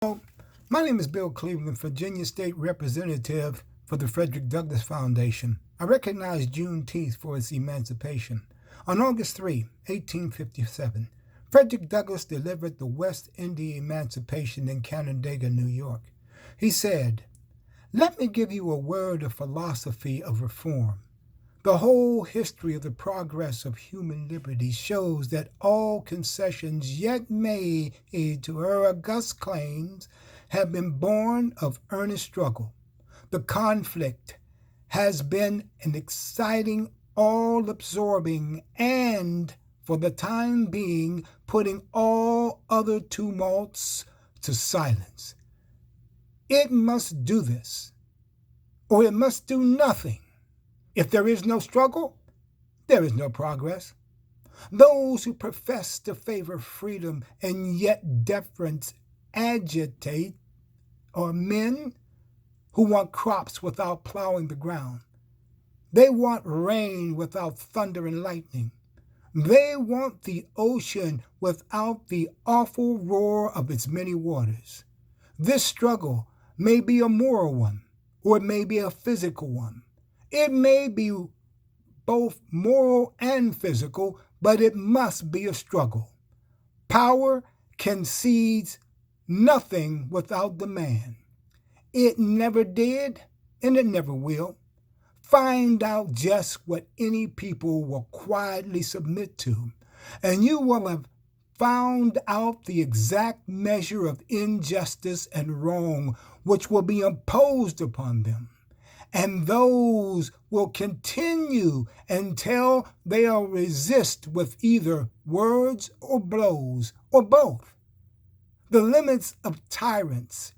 Hello, my name is Bill Cleveland, Virginia State Representative for the Frederick Douglass Foundation. I recognize Juneteenth for its emancipation. On August 3, 1857, Frederick Douglass delivered the West India Emancipation in Canandaigua, New York. He said, "Let me give you a word of philosophy of reform. The whole history of the progress of human liberty shows that all concessions yet made to her august claims have been born of earnest struggle. The conflict has been an exciting, all-absorbing, and, for the time being, putting all other tumults to silence. It must do this, or it must do nothing. If there is no struggle, there is no progress. Those who profess to favor freedom and yet deference agitate are men who want crops without plowing the ground. They want rain without thunder and lightning. They want the ocean without the awful roar of its many waters. This struggle may be a moral one, or it may be a physical one. It may be both moral and physical, but it must be a struggle. Power concedes nothing without the man. It never did, and it never will. Find out just what any people will quietly submit to, and you will have found out the exact measure of injustice and wrong which will be imposed upon them. And those will continue until they'll resist with either words or blows, or both. The limits of tyrants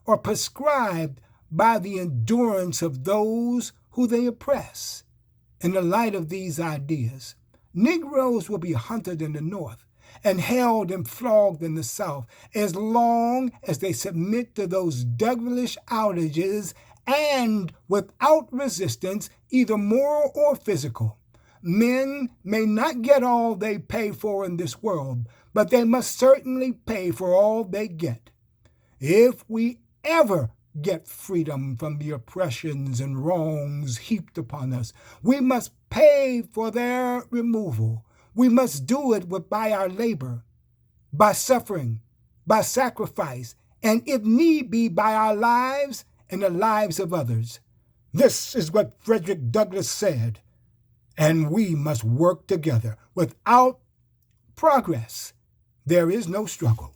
are prescribed by the endurance of those who they oppress. In the light of these ideas, Negroes will be hunted in the North and held and flogged in the South as long as they submit to those devilish outages and without resistance, either moral or physical. Men may not get all they pay for in this world, but they must certainly pay for all they get. If we ever get freedom from the oppressions and wrongs heaped upon us, we must pay for their removal. We must do it by our labor, by suffering, by sacrifice, and if need be, by our lives and the lives of others. This is what Frederick Douglass said, and we must work together. Without progress, there is no struggle."